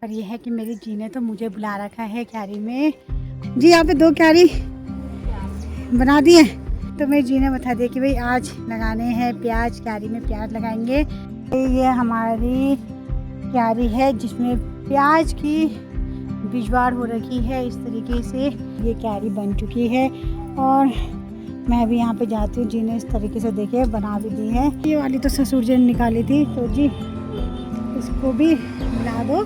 पर यह है कि मेरी जी ने तो मुझे बुला रखा है क्यारी में। जी यहाँ पे 2 क्यारी बना दी है, तो मेरी जी ने बता दिया कि भाई आज लगाने हैं प्याज, क्यारी में प्याज लगाएंगे। ये हमारी क्यारी है जिसमें प्याज की बिजवाड़ हो रखी है। इस तरीके से ये क्यारी बन चुकी है और मैं भी यहाँ पे जाती हूँ। जी ने इस तरीके से देखे बना भी दी है। ये वाली तो ससुर जी ने निकाली थी, तो जी इसको भी मिला दो।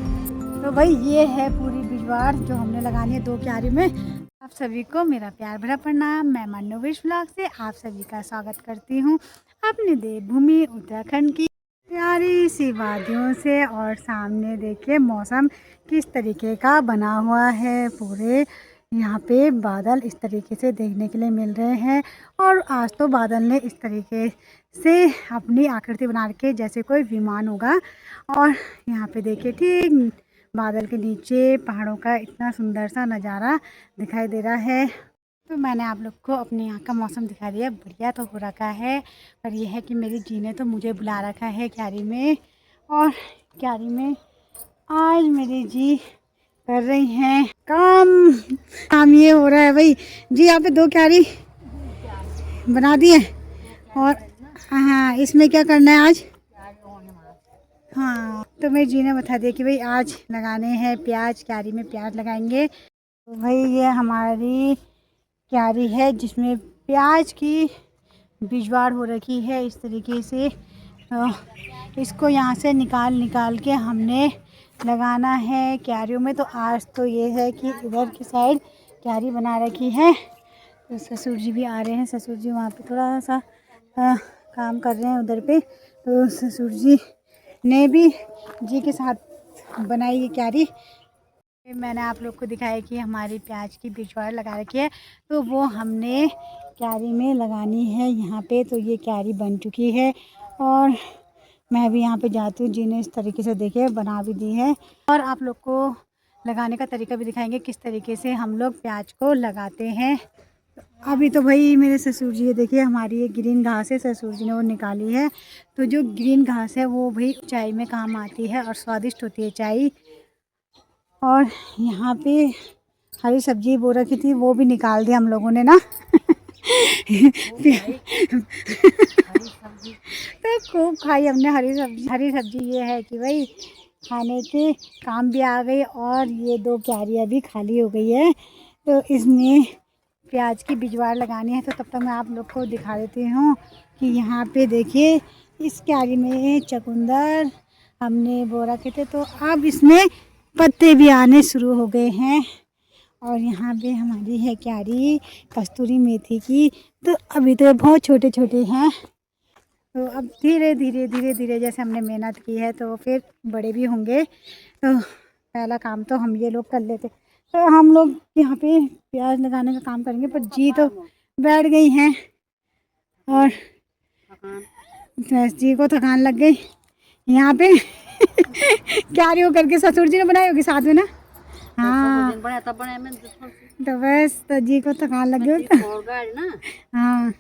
तो भाई ये है पूरी बिजवाड़ जो हमने लगानी है 2 क्यारी में। आप सभी को मेरा प्यार भरा प्रणाम। मैं मनोविश ब्लॉग से आप सभी का स्वागत करती हूँ अपने देवभूमि उत्तराखंड की प्यारी सी वादियों से। और सामने देखिए मौसम किस तरीके का बना हुआ है। पूरे यहाँ पे बादल इस तरीके से देखने के लिए मिल रहे हैं। और आज तो बादल ने इस तरीके से अपनी आकृति बना के जैसे कोई विमान होगा। और यहाँ पे देखिए ठीक बादल के नीचे पहाड़ों का इतना सुंदर सा नज़ारा दिखाई दे रहा है। तो मैंने आप लोग को अपने यहाँ का मौसम दिखा दिया। बढ़िया तो हो रखा है, पर यह है कि मेरी जी ने तो मुझे बुला रखा है क्यारी में। और क्यारी में आज मेरी जी कर रही हैं काम ये हो रहा है भाई। जी यहाँ पे 2 क्यारी बना दी है। और हाँ, इसमें क्या करना है आज? हाँ, तो मेरी जी ने बता दिया कि भाई आज लगाने हैं प्याज, क्यारी में प्याज लगाएंगे। तो भाई ये हमारी क्यारी है जिसमें प्याज की बिजवाड़ हो रखी है इस तरीके से। तो इसको यहाँ से निकाल के हमने लगाना है क्यारियों में। तो आज तो ये है कि इधर की साइड क्यारी बना रखी है। तो ससुर जी भी आ रहे हैं। ससुर जी वहाँ पे थोड़ा सा काम कर रहे हैं उधर पे। तो ससुर जी ने भी जी के साथ बनाई ये क्यारी। मैंने आप लोग को दिखाया कि हमारी प्याज की बिजवाड़ लगा रखी है, तो वो हमने क्यारी में लगानी है यहाँ पे। तो ये क्यारी बन चुकी है और मैं भी यहाँ पे जाती हूँ। जी ने इस तरीके से देखे बना भी दी है। और आप लोग को लगाने का तरीका भी दिखाएंगे किस तरीके से हम लोग प्याज को लगाते हैं। अभी तो भाई मेरे ससुर जी ये देखिए हमारी ये ग्रीन घास है, ससुर जी ने वो निकाली है। तो जो ग्रीन घास है वो भाई चाय में काम आती है और स्वादिष्ट होती है चाय। और यहाँ पे हरी सब्जी बो रखी थी वो भी निकाल दी हम लोगों ने ना। तो खूब खाई हमने हरी सब्जी। हरी सब्जी ये है कि भाई खाने के काम भी आ गई और ये 2 क्यारियाँ भी खाली हो गई है। तो इसमें प्याज की बिजवाड़ लगानी है। तो तब तक मैं आप लोग को दिखा देती हूँ कि यहाँ पे देखिए इस क्यारी में चुकंदर हमने बो रखे थे, तो अब इसमें पत्ते भी आने शुरू हो गए हैं। और यहाँ पे हमारी है क्यारी कस्तूरी मेथी की। तो अभी तो बहुत छोटे छोटे हैं, तो अब धीरे धीरे जैसे हमने मेहनत की है तो फिर बड़े भी होंगे। तो पहला काम तो हम ये लोग कर लेते। तो हम लोग यहाँ पे प्याज लगाने का काम करेंगे, पर जी तो बैठ गई हैं और जी को थकान लग गई यहाँ पे। क्यारी हो करके ससुर जी ने बनाई होगी साथ में ना। हाँ तो बस तो जी को थकान लग गई। हाँ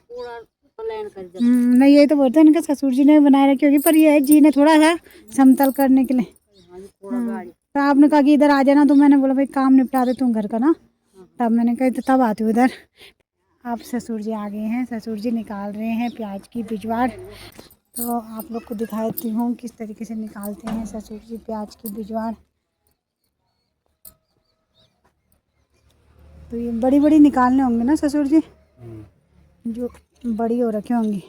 मैं यही तो बोलता हूँ, इनका ससुर जी ने बनाए रखी होगी, पर ये है जी ने थोड़ा सा समतल करने के लिए। तो आपने कहा कि इधर आ जाना, तो मैंने बोला भाई काम निपटा दे तुम घर का ना। तब मैंने कहा तो तब आती हूँ इधर। अब ससुर जी आ गए हैं। ससुर जी निकाल रहे हैं प्याज की बिजवाड़। तो आप लोग को दिखाती हूँ किस तरीके से निकालते हैं ससुर जी प्याज की बिजवाड़। तो ये बड़ी बड़ी निकालने होंगे ना ससुर जी, जो बड़ी हो रखी होंगी,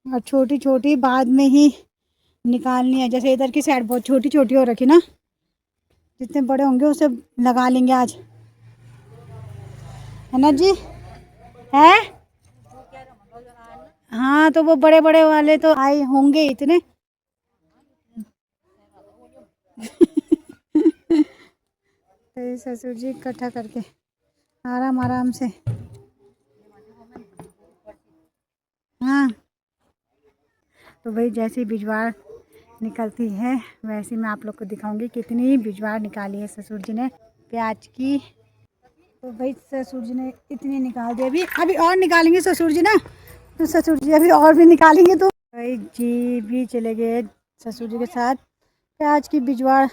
और छोटी छोटी बाद में ही निकालनी है। जैसे इधर की साइड बहुत छोटी छोटी हो रखी ना, जितने बड़े होंगे उसे लगा लेंगे आज, है ना जी? है हाँ, तो वो बड़े बड़े वाले तो आए होंगे इतने। तो ससुर जी इकट्ठा करके आराम आराम से। हाँ, तो भाई जैसी बिजवाड़ निकलती है वैसे मैं आप लोग को दिखाऊंगी कितनी बिजवाड़ निकाली है ससुर जी ने प्याज की। तो भाई ससुर जी ने इतनी निकाल दी, अभी और निकालेंगे ससुर जी ना। तो ससुर जी अभी और भी निकालेंगे। तो भाई जी भी चले गए ससुर जी के साथ प्याज की बिजवाड़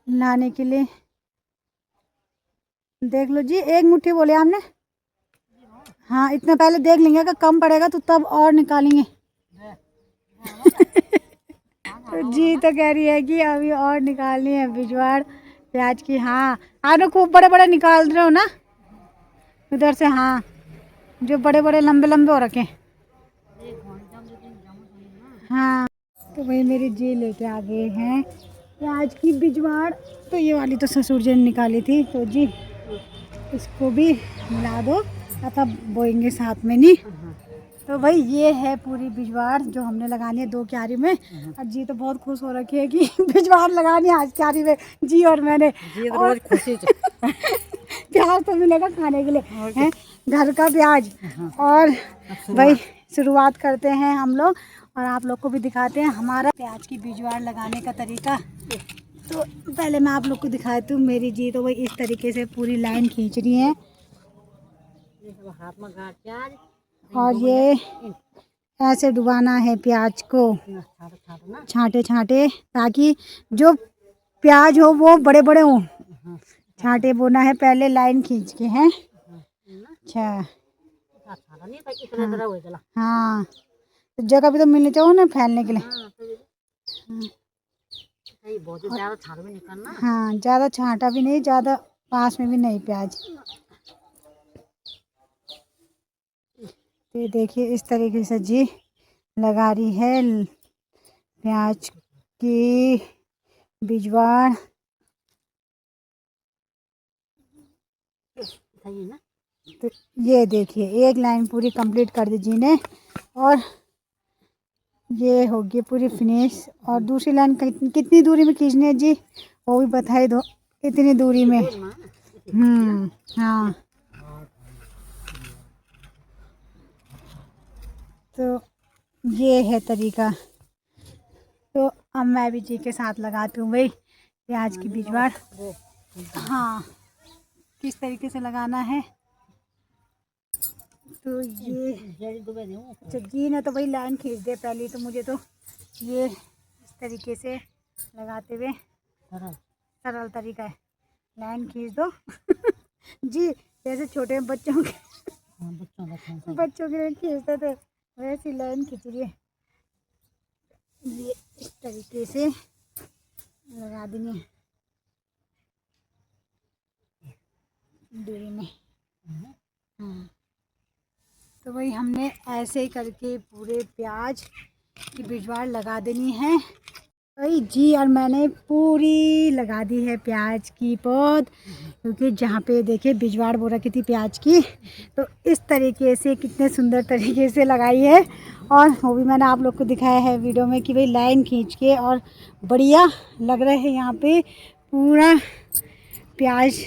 लाने के लिए। देख लो जी, एक मुट्ठी बोले आपने। हाँ, इतना पहले देख लेंगे, अगर कम पड़ेगा तो तब और निकालेंगे। तो जी तो कह रही है कि अभी और निकालनी है बिजवाड़ प्याज की। हाँ, आप लोग खूब बड़े बड़े निकाल रहे हो ना उधर से। हाँ, जो बड़े बड़े लंबे लंबे हो रखे। हाँ, तो वही मेरी जी लेके आ गए हैं प्याज की बिजवाड़। तो ये वाली तो ससुर जी ने निकाली थी, तो जी इसको भी मिला दो, तब बोएंगे साथ में नहीं। तो भाई ये है पूरी बिजवाड़ जो हमने लगानी है 2 क्यारी में। और जी तो बहुत खुश हो रखी है कि बिजवाड़ लगानी है आज क्यारी में, जी और मैंने। जी तो और खुशी प्याज तो मिलेगा खाने के लिए, है घर का प्याज। और भाई शुरुआत करते हैं हम लोग और आप लोग को भी दिखाते हैं हमारा प्याज की बिजवाड़ लगाने का तरीका। तो पहले मैं आप लोग को दिखाती हूँ। मेरी जी तो भाई इस तरीके से पूरी लाइन खींच रही है और ये ऐसे डुबाना है प्याज को छांटे छांटे, ताकि जो प्याज हो वो बड़े बड़े हो। छांटे बोना है पहले लाइन खींच के, हैं। अच्छा, हाँ, तो जगह भी तो मिलनी चाहिए ना फैलने के लिए। हाँ, ज़्यादा छांटा भी नहीं, ज़्यादा पास में भी नहीं प्याज। तो देखिए इस तरीके से जी लगा रही है प्याज की बिजवाड़। तो ये देखिए एक लाइन पूरी कंप्लीट कर दी जी ने, और ये होगी पूरी फिनिश। और दूसरी लाइन कितनी दूरी में खींचनी है जी, वो भी बता दो। इतनी दूरी में। हाँ, तो ये है तरीका। तो अब मैं भी जी के साथ लगाती हूँ भाई प्याज की बिजवाड़। हाँ, किस तरीके से लगाना है। तो ये जी ने तो भाई लाइन खींच दे पहले, तो मुझे तो ये इस तरीके से लगाते हुए सरल तरीका है। लाइन खींच दो जी, जैसे छोटे बच्चों के लिए खींचते थे वैसी लाइन खींच रही है। ये इस तरीके से लगा देंगे दूरी में। हाँ, तो वही हमने ऐसे ही करके पूरे प्याज की बिजवाड़ लगा देनी है भाई जी। और मैंने पूरी लगा दी है प्याज की पौध, क्योंकि जहाँ पे देखिए बिजवाड़ बो रखी थी प्याज की, तो इस तरीके से कितने सुंदर तरीके से लगाई है। और वो भी मैंने आप लोग को दिखाया है वीडियो में कि भाई लाइन खींच के, और बढ़िया लग रहा है यहाँ पे पूरा प्याज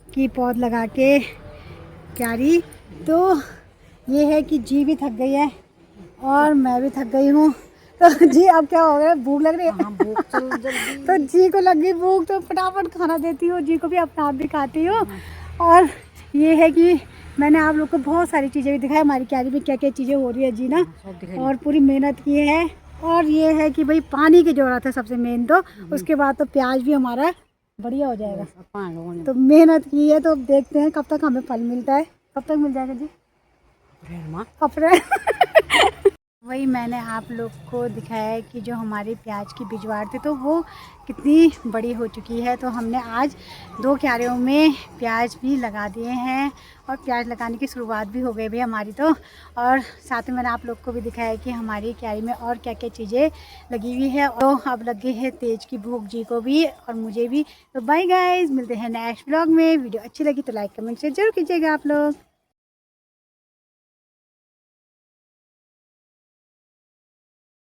की पौध लगा के क्यारी। तो ये है कि जी भी थक गई है और मैं भी थक गई हूँ। तो जी अब क्या हो गया, भूख लग रही है। हाँ, भूख चलो जल्दी। तो जी को लग गई भूख, तो फटाफट खाना देती हूँ जी को भी, अपना आप भी खाती हूँ। और ये है कि मैंने आप लोग को बहुत सारी चीज़ें भी दिखाई, हमारी क्यारी में क्या क्या चीज़ें हो रही है जी ना, और पूरी मेहनत की है। और ये है कि भाई पानी की ज़रूरत है सबसे मेन, तो उसके बाद तो प्याज भी हमारा बढ़िया हो जाएगा। तो मेहनत की है, तो अब देखते हैं कब तक हमें फल मिलता है। कब तक मिल जाएगा जी? अप्रैल। वही मैंने आप लोग को दिखाया है कि जो हमारी प्याज की बिजवाड़ थी तो वो कितनी बड़ी हो चुकी है। तो हमने आज 2 क्यारियों में प्याज भी लगा दिए हैं और प्याज लगाने की शुरुआत भी हो गई भी हमारी। तो और साथ में मैंने आप लोग को भी दिखाया है कि हमारी क्यारी में और क्या क्या चीज़ें लगी हुई है। तो अब लगी है तेज की भूख जी को भी और मुझे भी। तो बाय गाइज, मिलते हैं नेक्स्ट ब्लॉग में। वीडियो अच्छी लगी तो लाइक कमेंट शेयर जरूर कीजिएगा आप लोग।